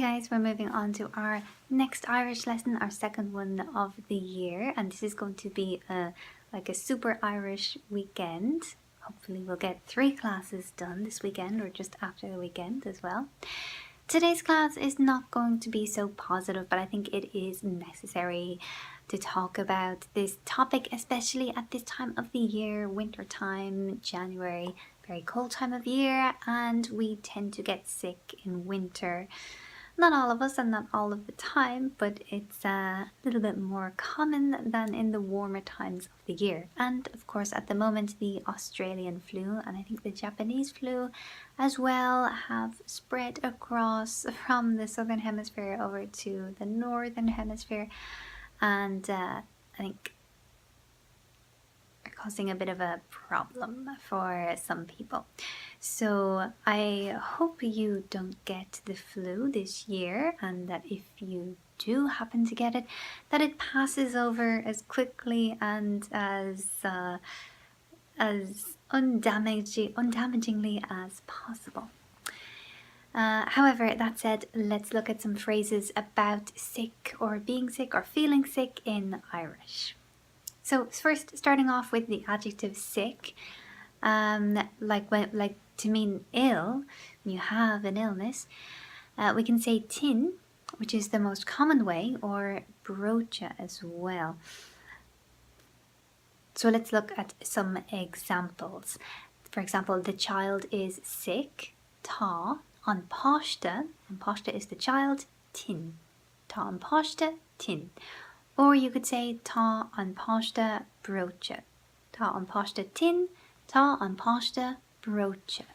guys, we're moving on to our next Irish lesson, our second one of the year, and this is going to be like a super Irish weekend. Hopefully we'll get 3 classes done this weekend or just after the weekend as well. Today's class is not going to be so positive, but I think it is necessary to talk about this topic, especially at this time of the year, winter time, January, very cold time of year, and we tend to get sick in winter. Not all of us and not all of the time, but it's a little bit more common than in the warmer times of the year. And of course, at the moment, the Australian flu and I think the Japanese flu as well have spread across from the southern hemisphere over to the northern hemisphere, and I think are causing a bit of a problem for some people. So I hope you don't get the flu this year, and that if you do happen to get it, that it passes over as quickly and as undamagingly as possible. However, that said, let's look at some phrases about sick or being sick or feeling sick in Irish. So first, starting off with the adjective sick, like to mean ill, when you have an illness, we can say tin, which is the most common way, or brocha as well. So let's look at some examples. For example, the child is sick, tá an páiste is the child, tin, tá an páiste, tin. Or you could say tá an páiste brocha, tá an páiste tin, tá an páiste brocha.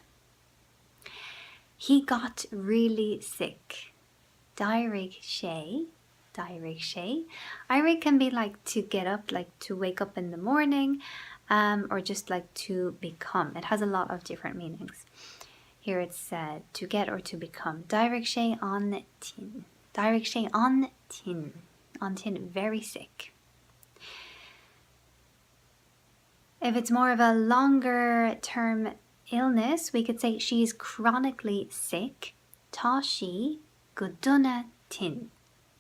He got really sick. Dairg sé. Dairg can be like to get up, like to wake up in the morning, or just like to become. It has a lot of different meanings. Here it's to get or to become. Dairg sé an tin. Dairg sé an tin. An tin, very sick. If it's more of a longer term illness, we could say she's chronically sick. Tá sí go dona tin.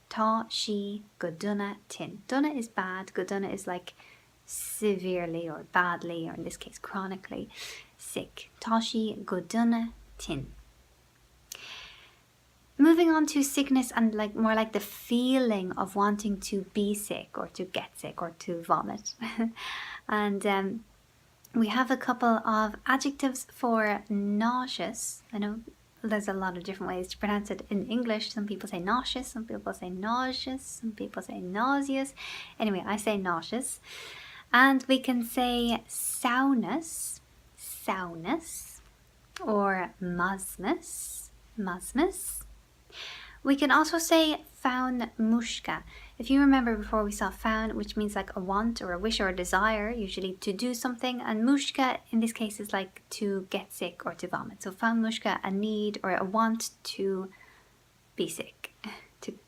Tá sí go dona tin. Dona is bad, go dona is like severely or badly, or in this case chronically sick. Tá sí go dona tin. Moving on to sickness and like more like the feeling of wanting to be sick or to get sick or to vomit. And we have a couple of adjectives for nauseous. I know there's a lot of different ways to pronounce it in English. Some people say nauseous, some people say nauseous, some people say nauseous. Anyway, I say nauseous. And we can say sourness, or musmus. We can also say faun mushka. If you remember before, we saw faun, which means like a want or a wish or a desire, usually to do something, and mushka in this case is like to get sick or to vomit. So faun mushka, a need or a want to be sick,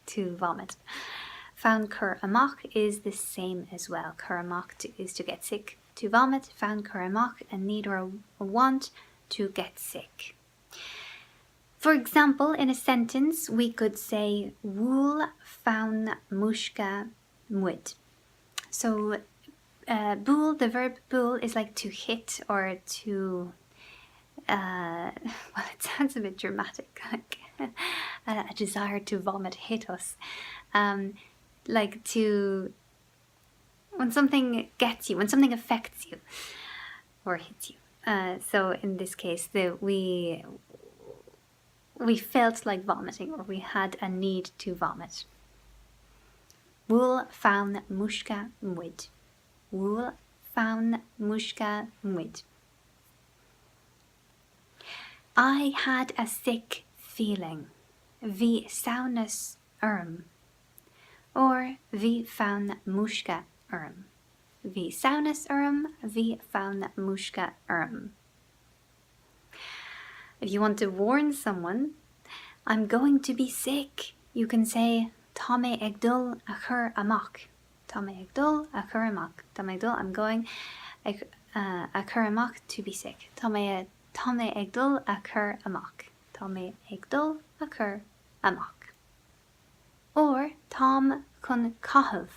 to vomit. Faun cur amach is the same as well. Cur amach is to get sick, to vomit. Faun cur amach, a need or a want to get sick. For example, in a sentence, we could say Wúl faun mushka muid. So búl, the verb búl, is like to hit or to, well, it sounds a bit dramatic, like a desire to vomit hit us. Like to, when something gets you, when something affects you or hits you. So in this case, we felt like vomiting, or we had a need to vomit. Wúl faun mushka muid. Wúl faun mushka muid. I had a sick feeling. Bhí saonas orm. Or bhí faun mushka orm. Bhí saonas orm, bhí faun mushka orm. If you want to warn someone, I'm going to be sick, you can say Tá mé ag dul a chur amach. Tá mé ag dul a chur amach. Tá mé ag dul, I'm going a chur amach to be sick. Tá mé ag dul a chur amach. Tá mé ag dul a chur amach. Or Tom chun caithfeadh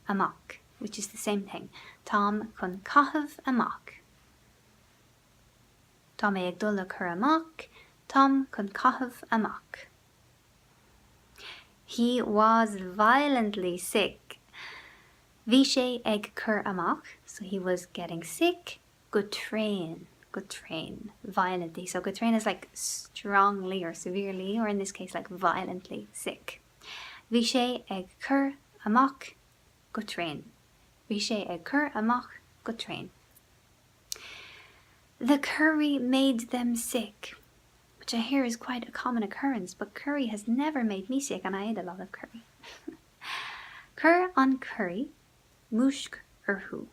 amach, which is the same thing. Tom chun caithfeadh amach. Tá mé ag dul le cur amach. Tom chun caithfeadh amach. He was violently sick. Bhí sé ag cur amach, so he was getting sick. Go train, violently. So go train is like strongly or severely, or in this case like violently sick. Bhí sé ag cur amach go train. Bhí sé ag cur amach go train. The curry made them sick, which I hear is quite a common occurrence, but curry has never made me sick, and I ate a lot of curry. Cur on curry, mushk urhu.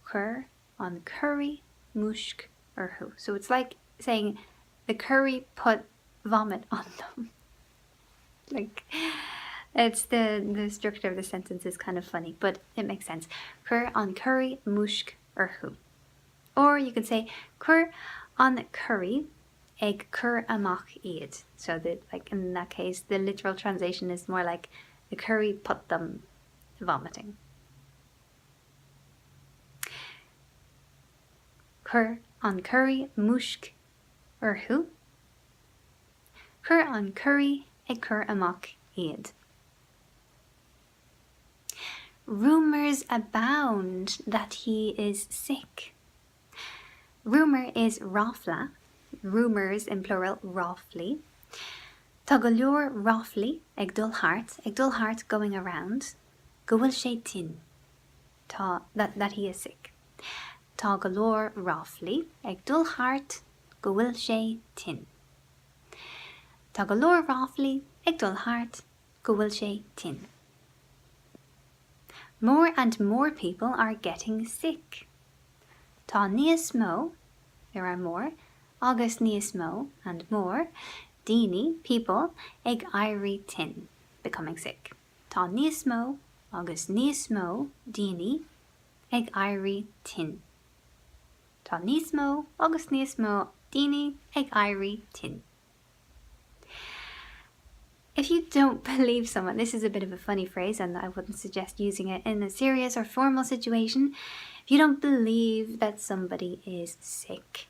Cur on curry, mushk urhu. So it's like saying the curry put vomit on them. Like, it's the structure of the sentence is kind of funny, but it makes sense. Cur on curry, mushk urhu. Or you could say cur on curry, ag cur amach iad. So that, like, in that case, the literal translation is more like the curry put them vomiting. Cur on curry, mushk urhu. Cur on curry, ag cur amach iad. Rumors abound that he is sick. Rumor is rafla. Rumors in plural, roughly. Tá go leor roughly, ag dul hart going around. Go bhfuil sé tin, that he is sick. Tá go leor roughly, ag dul hart, go bhfuil sé tin. Tá go leor roughly, ag dul hart, go bhfuil sé tin. More and more people are getting sick. Tá níos mó, there are more, agus níos mó, and more, daoine, people, ag éirí tin, becoming sick. Tá níos mó, agus níos mó, daoine, ag éirí tin. Tá níos mó, agus níos mó, daoine, ag éirí tin. If you don't believe someone, this is a bit of a funny phrase and I wouldn't suggest using it in a serious or formal situation. If you don't believe that somebody is sick,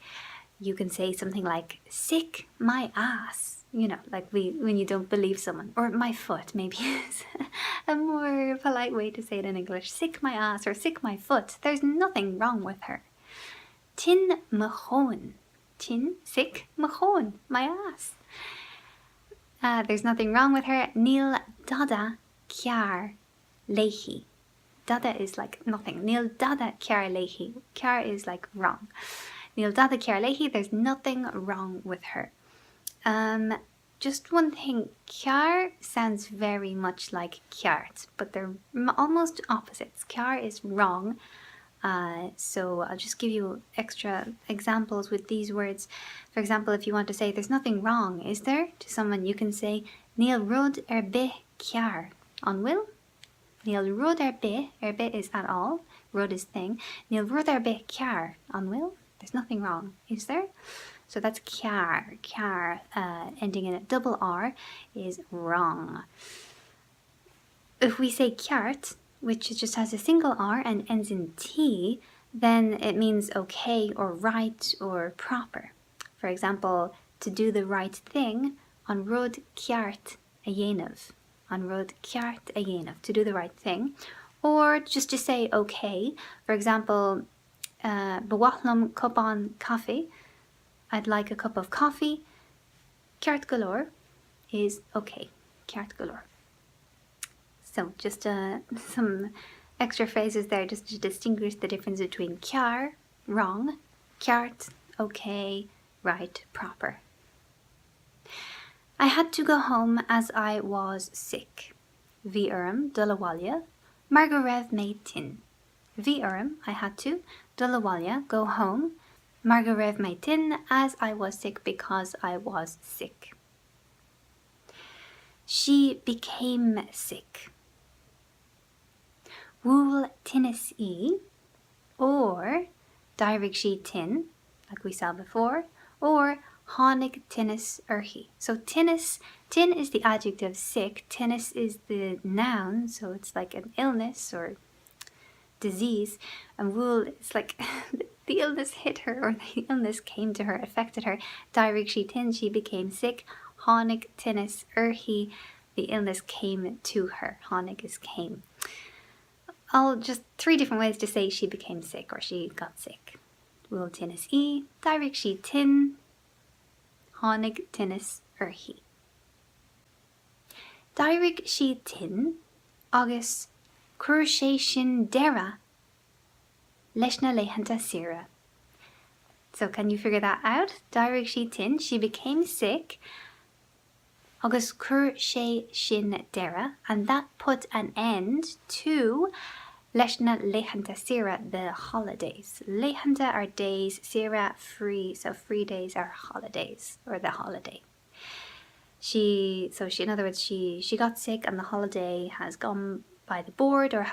you can say something like, sick my ass. You know, like when you don't believe someone. Or my foot, maybe is a more polite way to say it in English. Sick my ass or sick my foot. There's nothing wrong with her. Tin machon. Tin, sick, machon, my ass. There's nothing wrong with her. Níl dada cear léhi. Dada is like nothing. Níl dada cear léhi. Cear is like wrong. Níl dada cear léhi. There's nothing wrong with her. Just one thing. Cear sounds very much like ceart, but they're almost opposites. Cear is wrong. So I'll just give you extra examples with these words. For example, if you want to say there's nothing wrong, is there? To someone you can say Níl rud bith cear an bhfuil. Níl rud bith is at all, rud is thing. Níl rud bith cear an bhfuil. There's nothing wrong, is there? So that's cear. Cear, ending in a double R, is wrong. If we say ceart, which just has a single R and ends in T, then it means okay or right or proper. For example, to do the right thing, an rud ceart a dhéanamh. An rud ceart a dhéanamh, to do the right thing. Or just to say okay. For example, b'wathlum cupán coffee. I'd like a cup of coffee. Ceart galore is okay. Ceart galore. So just some extra phrases there just to distinguish the difference between cear, wrong, ceart, okay, right, proper. I had to go home as I was sick. Bhí orm dul abhaile, mar go raibh mé tin. Bhí orm, I had to, dul abhaile, go home, mar go raibh mé tin, as I was sick because I was sick. She became sick. Bhuail tinnis í, or dairg sí tin, like we saw before, or tháinig tinnis uirthi. So tinnis Tin is the adjective sick. Tinnis is the noun, so it's like an illness or disease. And wool is like the illness hit her, or the illness came to her, affected her. Dairig she tin, she became sick. Hánig tinnis urhi, the illness came to her. Hánig is came. All just 3 different ways to say she became sick or she got sick. Wool tinnis dairig she tin, hánig tinnis urhi. Dairig she tin, agus cur sé sin dera leis na leitheanta sira. So can you figure that out? Dairig she tin, she became sick, agus cur sé sin dera, and that put an end to leis na leitheanta sira, the holidays. Leitheanta are days, sira free, so free days are holidays, or the holiday. In other words, she got sick and the holiday has gone by the board, or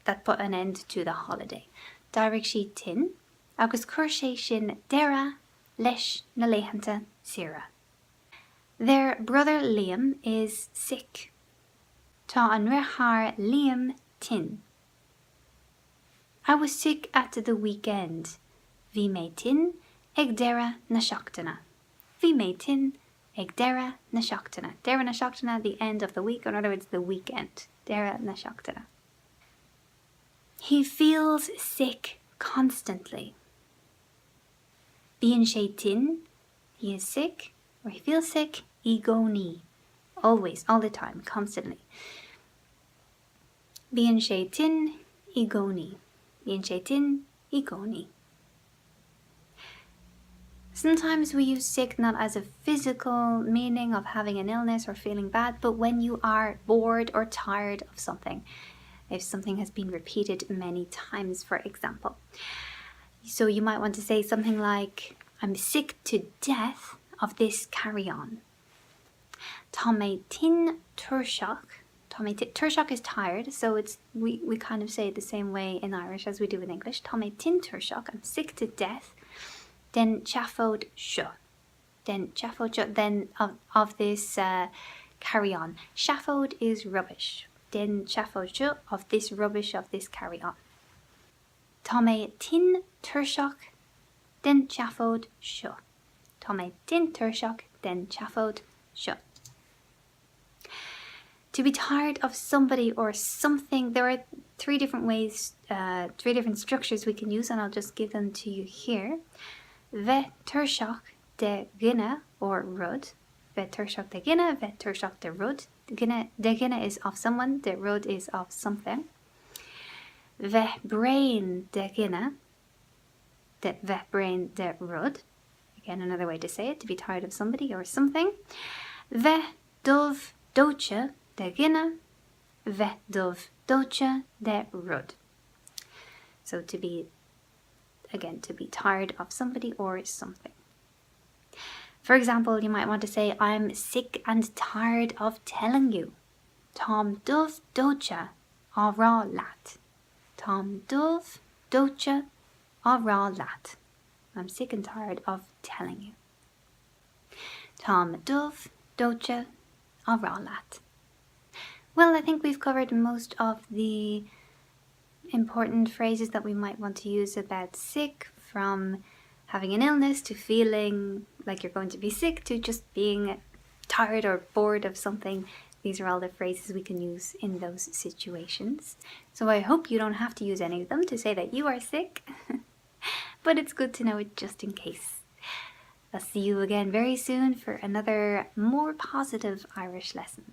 that put an end to the holiday. Dairig she tin, agus cur sé sin dera leis na leitheanta sira. Their brother Liam is sick. Tá an rethar Liam tin. I was sick at the weekend. Bhí mé tin ag deireadh na seachtaine. Bhí mé tin ag deireadh na seachtaine. Deireadh na seachtaine, the end of the week, or in other words, the weekend. Deireadh na seachtaine. He feels sick constantly. Bíonn sé tin, he is sick, or he feels sick, I gcónaí. Always, all the time, constantly. Bíonn sé tin, I gcónaí. Bíonn sé tin, I gcónaí. Sometimes we use sick not as a physical meaning of having an illness or feeling bad, but when you are bored or tired of something. If something has been repeated many times, for example. So you might want to say something like, I'm sick to death of this carry-on. Tá mé tin tuirseach. Tuirseach is tired, so we kind of say it the same way in Irish as we do in English. Tá mé tin tuirseach, I'm sick to death. Den chafod seo. Den chafod seo, then of this carry-on. Chafod is rubbish. Den chafod seo, of this rubbish, of this carry-on. Tá mé tin tuirseach, den chafod seo. Tá mé tin tuirseach, den chafod seo. To be tired of somebody or something, there are 3 different ways, 3 different structures we can use, and I'll just give them to you here. Bheith tuirseach de gine or rud. Bheith tuirseach de gine, bheith tuirseach de rud. De gine is of someone, de rud is of something. Bheith brain de gine, bheith brain de rud. Again, another way to say it, to be tired of somebody or something. Bheith dubh dóite de gine, bheith dubh dóite de rud. So to be tired of somebody or something. For example, you might want to say, I'm sick and tired of telling you. Tom dubh dóite á rá leat. Tom dubh dóite á rá leat. I'm sick and tired of telling you. Tom dubh dóite á rá leat. Well, I think we've covered most of the important phrases that we might want to use about sick, from having an illness to feeling like you're going to be sick to just being tired or bored of something. These are all the phrases we can use in those situations. So I hope you don't have to use any of them to say that you are sick, but it's good to know it just in case. I'll see you again very soon for another more positive Irish lesson.